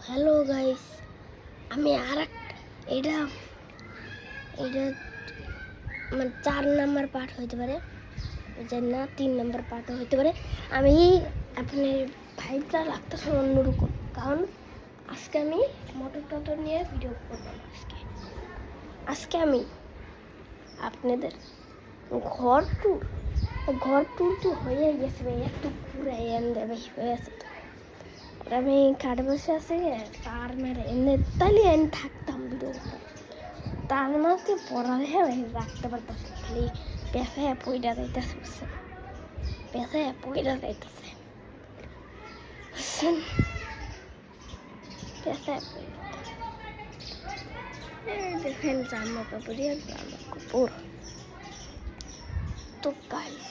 Hello guys, আমি এটা এটা মানে 4 নাম্বার পার্ট হইতে পারে, যে না 3 নাম্বার পার্টও হইতে পারে। আমি আপনার ভাইবটা লাগতেছে অন্যরকম, কারণ আজকে আমি মোটর নিয়ে ভিডিও করলাম। আজকে আমি আপনাদের ঘর ট্যুর তো হয়ে গেছে ভাই, একটু ঘুরে এনে ভাই হয়ে আছে। আমি কাঠে বসে আছে তার মেরে এনে তাইলে আমি থাকতাম ভিডিও করতাম, তার মাকে পড়ালেখা রাখতে পারতাম, খালি পেঁচায় পইটা যাইতেছে, বুঝছেন? পেঁচায় পইটা যাইতেছে, বুঝছেন? পেঁচায় পইটা দেখেন জামা কাপড় আর জামা কাপড়। তো গাইস,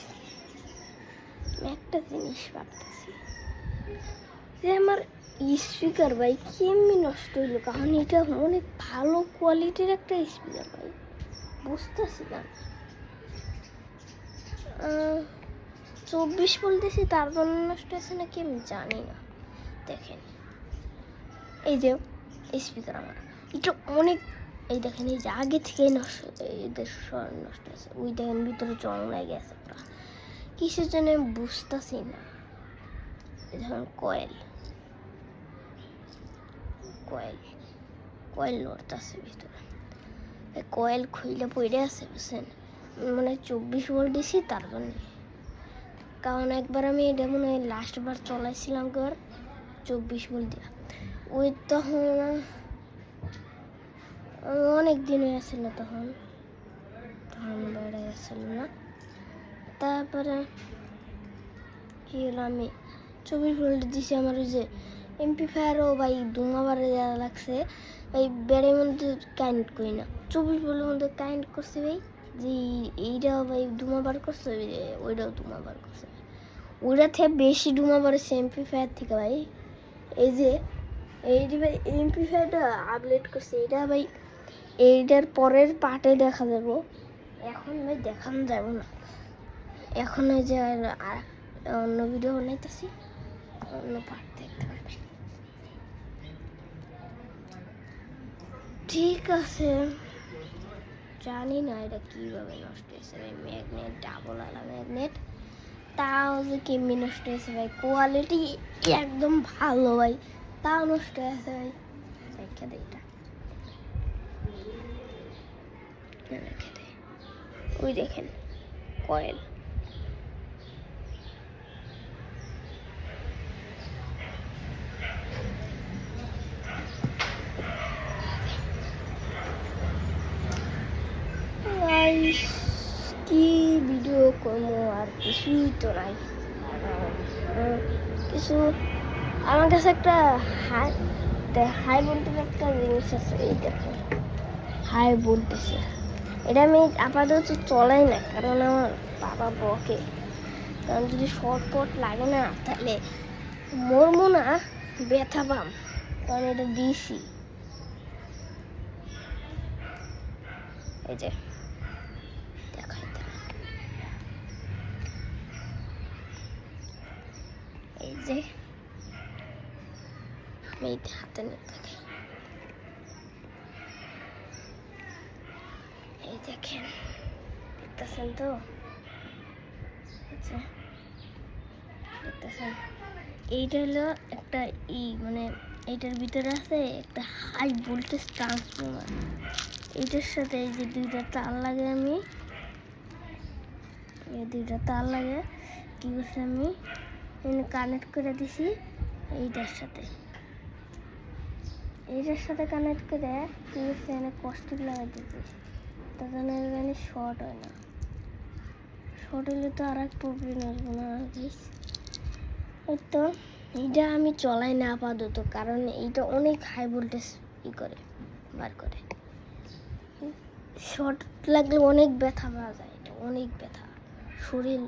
আমি একটা জিনিস ভাবতেছি যে আমার স্পিকার ভাই কেমনি নষ্ট হইলো, কারণ এটা অনেক ভালো কোয়ালিটির একটা স্পিকার ভাই, বুঝতেছি না। 24 বলতেছি, তার জন্য নষ্ট হয়েছে নাকি আমি জানি না। দেখেন এই যে স্পিকার আমার এটা অনেক, এই দেখেন এই যে আগে থেকে নষ্ট, এদের স্বর নষ্ট হয়েছে। ওই দেখেন ভিতরে জং লাগে গেছে পুরা, কিসের জন্য আমি বুঝতেছি না। দেখেন কয়েল নড়তেছে ভিতরে, কয়েল খুইলে পড়ে আছে, বুঝছেন? মানে 24 ভোল্ট দিছি তার জন্য, কারণ একবার আমি এটা মনে হয় লাস্টবার চলাইছিলাম একবার 24 ভোল্ট দিয়া, ওই তখন অনেক দিন হয়েছিল, তখন বেড়ে গেছিল না। তারপরে কি হলো, আমি 24 ভোল্ট দিছি, আমার ওই যে এমপ্লিফায়ারও ভাই ধুমাবারে দেওয়া লাগছে ভাই, বেড়ের মধ্যে কারেন্ট করি না, 24 ভোল্টের মধ্যে কারেন্ট করছে ভাই, যে এইটাও ভাই ধুমাবার করছে, ওইটাও ধুমাবার করছে, ওইটা থেকে বেশি ধুমাবার হচ্ছে এমপ্লিফায়ার থেকে ভাই। এই যে ভাই এমপ্লিফায়ারটা আপডেট করছে, এটা ভাই এইটার পরের পার্টে দেখা যাবো, এখন ভাই দেখানো যাবো না। এখন ওই যে অন্য ভিডিও বানাইতেছি, অন্য পার্ট দেখতে পারবে। ঠিক আছে, জানি না এটা কীভাবে নষ্ট হয়েছে ভাই, ম্যাগনেট ডাবল আলা ম্যাগনেট, তাও যে কেমনি নষ্ট হয়েছে ভাই, কোয়ালিটি একদম ভালো ভাই, তাও নষ্ট হয়েছে ভাই। রেখে দে, এটা রেখে দে। ওই দেখেন কয়েল, কি ভিডিও করবো, আর কিছুই তো নাই কিছু। আমার কাছে একটা হাই ভোল্টেজ একটা জিনিস আছে, এই দেখো হাই ভোল্টেজ, এটা আমি আপাতত চলাই না, কারণ আমার বাবা বকে, কারণ যদি শর্ট লাগে না তাহলে মরবো না, ব্যথা পাম, কারণ এটা দিছি। এই যে দেখাই, এই যে আমি হাতে নিয়ে দেখাই, এই দেখেন, দেখতেছেন তো? আচ্ছা দেখতেছেন, এইটা হলো একটা মানে এইটার ভিতরে আছে একটা হাই ভোল্টেজ ট্রান্সফর্মার, এইটার সাথে এই যে দুইটা তার লাগে, আমি এই দুইটা তার লাগে কি করছি, আমি কানেক্ট করে দিছি এইটার সাথে কানেক্ট করে কি করছি, এনে কষ্ট লাগাই দিচ্ছি, তার জন্য এখানে শর্ট হয় না। শর্ট হলে তো আর এক প্রবলেম আসবো না। এই তো এইটা আমি চলাই না আপাতত, কারণ এইটা অনেক হাই ভোল্টেজ বার করে, শর্ট লাগলে অনেক ব্যথা পাওয়া যায়, এটা অনেক ব্যথা, শরীর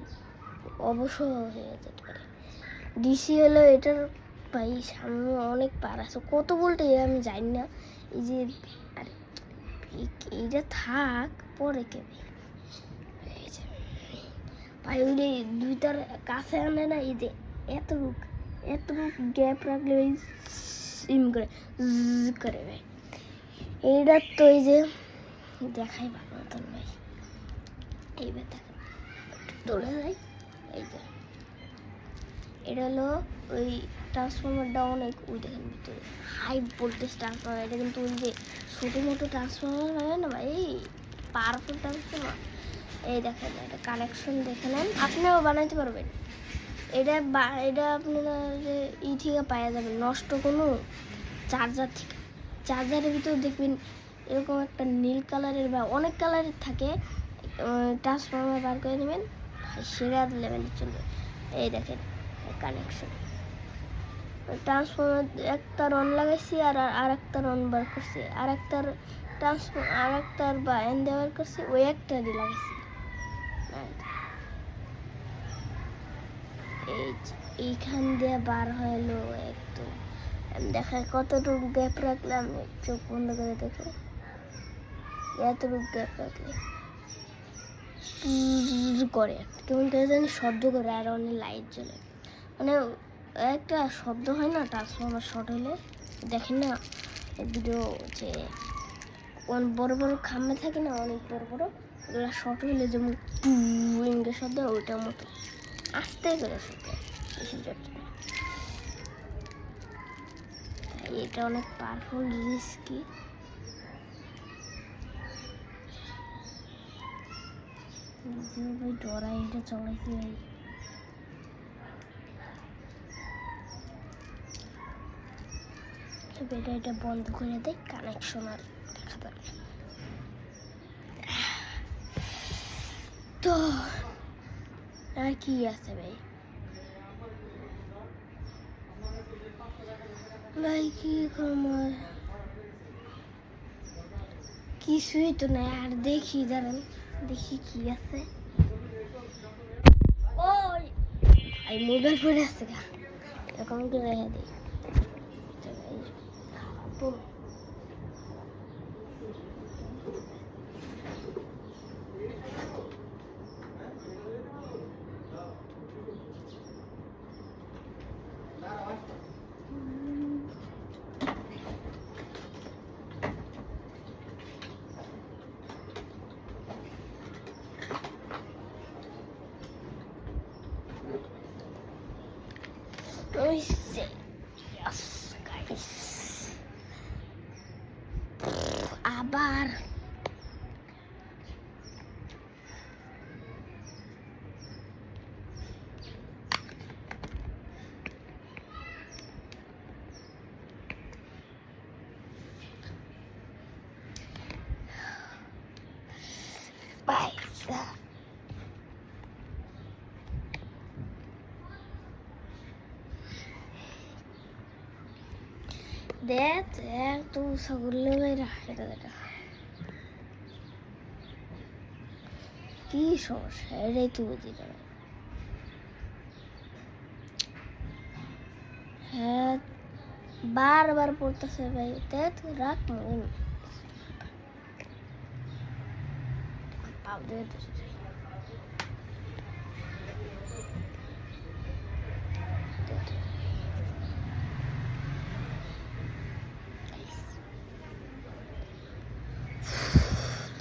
অবসর হয়ে যেতে পারে। ডিসি হলো এটার ভাই সামনে অনেক পার আছে, কত বলতে আমি জানি না। এই যে এইটা থাক, পরে কেবে এই যে ভাই ওই দুইটার কাছে আনে না, এই যে এতটুক গ্যাপ রাখলে ওই ইম করে করে ভাই। এইটা তো এই যে দেখাই ভালো মতন ভাই, এইবার দেখেন তোলা যায়। এই যে এটা হলো ওই ট্রান্সফর্মারটা অনেক, ওই দেখেন ভিতরে হাই ভোল্টেজ ট্রান্সফর্মার। এটা কিন্তু ওই যে ছোটো মোটো ট্রান্সফর্মার হয় না ভাই, এই পাওয়ারফুল ট্রান্সফর্মার। এই দেখেন এটা কানেকশন দেখে নেন, আপনিও বানাইতে পারবেন। এটা আপনারা যে থেকে পাওয়া যাবে, নষ্ট কোনো চার্জার থেকে। চার্জারের ভিতরে দেখবেন এরকম একটা নীল কালারের বা অনেক কালারের থাকে, ট্রান্সফর্মার বার করে নেবেন, সেরা লেভেলের চলবে। এই দেখেন কানেকশন, ট্রান্সফর্মার একটা রন লাগাইছি আর একটা রন বার করছি, আর একটার বা এন দিয়ে বার করছি, ওই একটারই লাগাইছি। এইখান দিয়ে বার হলো একদম, দেখায় কতটুকু গ্যাপ রাখলাম, চোখ বন্ধ করে দেখো, এতটুকু গ্যাপ রাখলে করে কেমন করে জানি শব্দ করে, আর অনেক লাইট জ্বলে, মানে একটা শব্দ হয় না ট্রান্সফর্মার শর্ট হলে, দেখেন না ভিডিও যে বড় বড় খাম্বে থাকে না, অনেক বড় বড়, ওগুলো শর্ট হলে যেমন ইঙ্গে শব্দ, ওইটার মতো আস্তে করে শব্দ, বেশি জোর। এটা অনেক পাওয়ারফুল রিস্কি। ভাই ডরাই এটা চলাইছি ভাই। এটা বন্ধ করে দেয়, কানেকশন আর দেখা যাবে। তো আর কি আছে ভাই, ভাই কি করবো, কিছুই তো নাই। আর দেখি দাঁড়ান, দেখি কি আছে। ওই মোবাইল পড়ে আছে গা, এরকম করে রেখে দিই। আবার পয়সা দেখ তো সগুলো এটা এটা কি সমস্যা, এটাই তো বুঝি না। হ্যাঁ বারবার পড়তেছে ভাই, দেখ রাখ পাউডার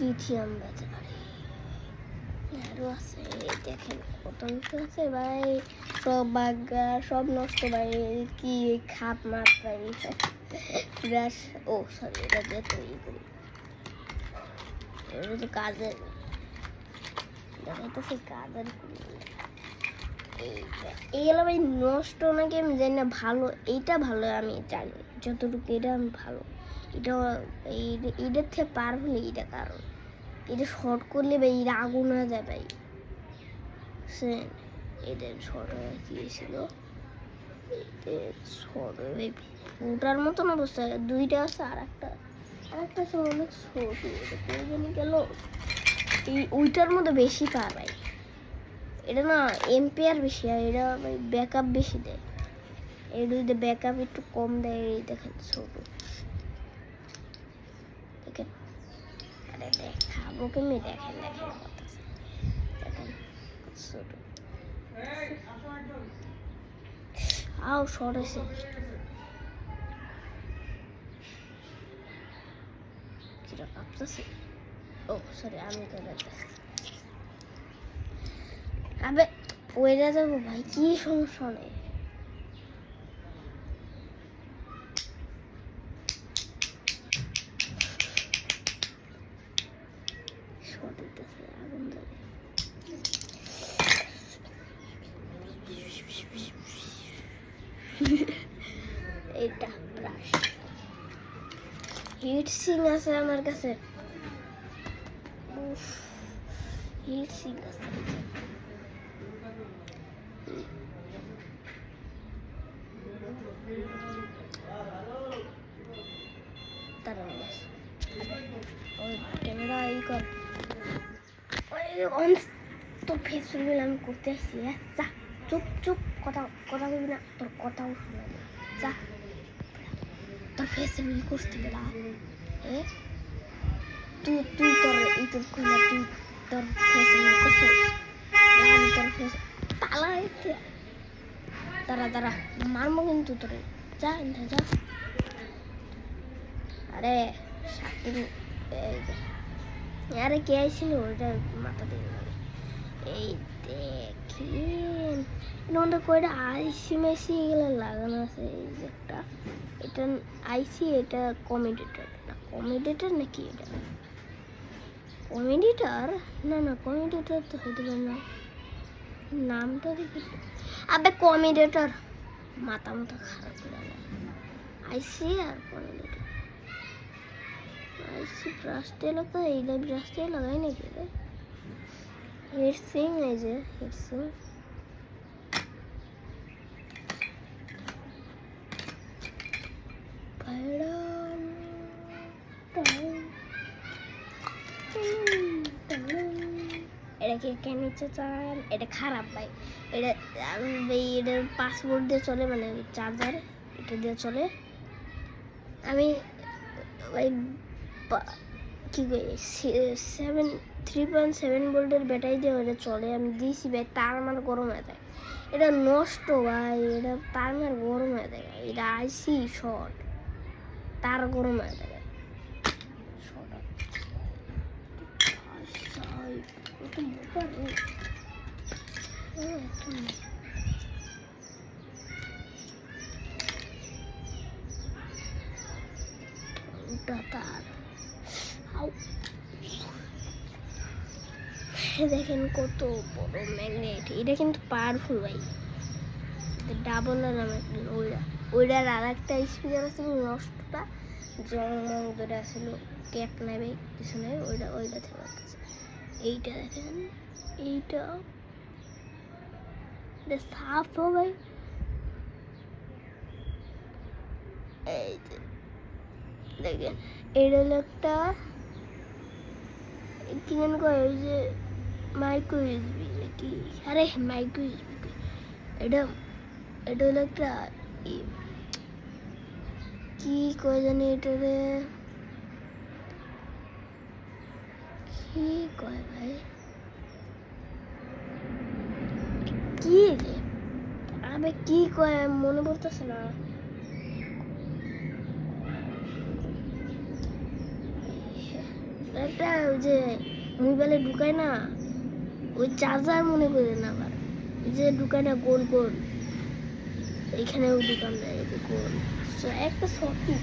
লিথিয়াম ব্যাটারি আরো আছে, দেখেন কত কিছু আছে ভাই, সব বাগা সব নষ্ট ভাই, কি খাপ মাপ ভাই ব্রাশ, ও সরি এটা দিয়ে তৈরি করি, এটা তো কাজের, দেখাইতেছে কাজের। এইগুলো ভাই নষ্ট নাকি আমি জানি না, ভালো এইটা ভালো আমি জানি যতটুকু, এটা আমি ভালো, এটা এটার থেকে পার হলে এইটা, কারণ এটা শর্ট করলে ভাই এটা আগুন হয়ে যায় ভাই, এদের শর্ট হয়ে গিয়েছিল, শর্ট হয়ে ভাই ওটার মতন অবস্থা, দুইটা আছে, আর একটা অনেক ছোট, এটা গেল ওইটার মধ্যে বেশি পার ভাই, এটা না এম্পিয়ার বেশি, আর এটা ভাই ব্যাকআপ বেশি দেয়, এর যদি ব্যাকআপ একটু কম দেয়, এই দেখেন ছোট, দেখেন আরে দেখাবো কেমনি, দেখেন দেখেন দেখেন ছোট, আও শর্ট হয়েছে, যেটা কাঁপতেছে। ও সরি, আমি করে আবে ওইটা যাবো ভাই, কি সমস্যা নেই। আগুন ধরে এইটা ব্রাশ হিট সিং আছে আমার কাছে। হিট সিং আছে। ওই ক্যামেরা ই কর, তো ফেসবুক আমি করতে আসছি। হ্যাঁ যা, চুপ চুপ, কথা কথা বলবি না, তোর কথাও শোনা যায়। যা তোর ফেসবুক করতে বেড়া। তুই তুই তোর ইউটিউব খুলে তুই তোর ফেসবুক করছিস, আমি তোর ফেস তালা দাঁড়া দাঁড়া মারবো কিন্তু তোরে। যা যা। আরে সাকিব, আরে কে আইছিল ওইটা মাথা দিয়ে লাগে। এই দেখেন এটা কয়টা আইসি মেসি এগুলো লাগানো আছে। এই যে একটা, এটা আইসি, এটা কমেডিটার না, কমেডিটার নাকি এটা কমেডিটার? না না কমেডিটার তো হইতে পারে না, নামটা দেখি। আবে কমেডিটার, মাথা মাথা খারাপ করে না। আইসি আর কমেডিটার, আইসি ব্রাশ দিয়ে লাগা, এইটা ব্রাশ দিয়ে লাগাই নাকি রে? হিট সিং, এই যে হিট সিং। এটা কে কে নিচে চান? এটা খারাপ ভাই। এটা এটার পাসওয়ার্ড দিয়ে চলে, মানে চার্জার এটা দিয়ে চলে। আমি ওই কি 3.7 ভোল্টের ব্যাটারি দিয়ে ওটা চলে। আমি দিয়েছি ভাই, তার আমার গরম হয়ে যায়। এটা নষ্ট ভাই, এটা তার আমার গরম হয়ে যায়। এটা আইসি শর্ট, তার গরম হয়ে যায়। দেখেন কত বড় ম্যাগনেট, এটা কিন্তু পাওয়ারফুল ভাই। ডাবল নাম একটা, ওইটার আর একটা স্পিকার আছে নষ্টটা জং ধরে আসলো, ক্যাপ নেবে কিছু নেই, ওইটা থেকে আসছে। এইটা দেখেন, এইটা সাফ হবে। এই যে দেখেন, এটা হলো একটা কি যেন কয়, ওই যে মাইক্রো ইউএসবি নাকি, আরে মাইক্রো ইউএসবি। এটা এটা হলো একটা কি কয় জানি, এটারে কি কয় ভাই, কি রে আবে কি কয় মনে পড়তেছে না। একটা ওই যে মোবাইলে ঢুকায় না, ওই চার্জার মনে করে না, আবার ওই যে ঢুকায় না গোল গোল, এখানেও দোকান দেয় গোল একটা সঠিক।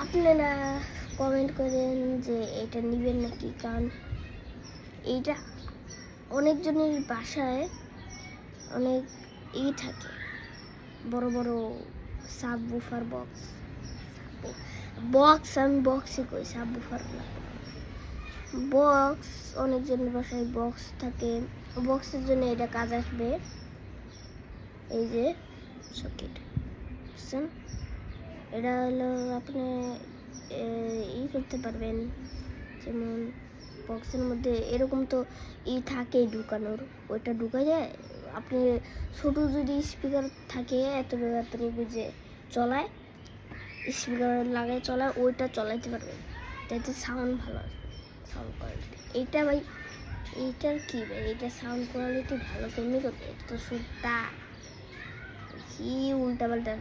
আপনারা কমেন্ট করেন যে এটা নিবেন নাকি, কারণ এইটা অনেকজনের বাসায় অনেক থাকে, বড় বড় সাবউফার বক্স আমি বক্সই কই, সাবউফার বক্স, অনেকজনের বাসায় বক্স থাকে। বক্সের জন্য এটা কাজ আসবে। এই যে সকেট, বুঝছেন? এটা হলো আপনি করতে পারবেন, যেমন বক্সের মধ্যে এরকম তো থাকে ঢুকানোর, ওইটা ঢুকা যায়। আপনি ছোটো যদি স্পিকার থাকে এতটুকু যে চলায়, স্পিকার লাগায় চলায়, ওইটা চলাইতে পারবেন, যাতে সাউন্ড ভালো আসবে, সাউন্ড কোয়ালিটি। এইটা ভাই, এইটার কি ভাই, এইটা সাউন্ড কোয়ালিটি ভালো কেমনি করবে? এটা তো সুরটা কি উল্টা পাল্টা।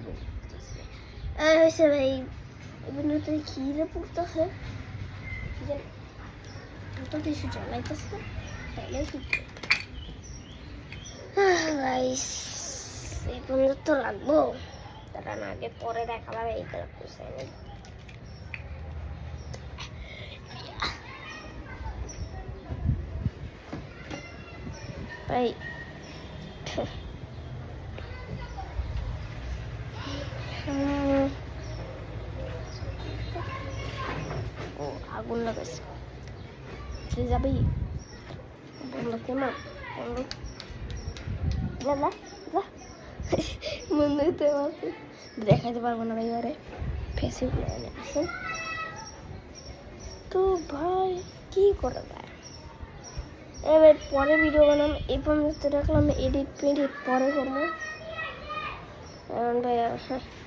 হয়েছে ভাই এগুলো তো খিদে পড়তেছে তো কিছু জ্বালাইতেছে তাইলে ঠিক গাইস এই পর্যন্ত তো রাখবো তারা না আগে পরে দেখাবার এই করতেছে ভাই ও আগুন লাগাইছে কে যাবি বন্ধ কেমন বন্ধ দাদা বন্ধ হইতে পারছে দেখাইতে পারবো না ভাই আরে ফেসে আসেন তো ভাই কি করা যায় এবার পরে ভিডিও বানাম এই পর্যন্ত রাখলাম এডিট পরে করবো ভাই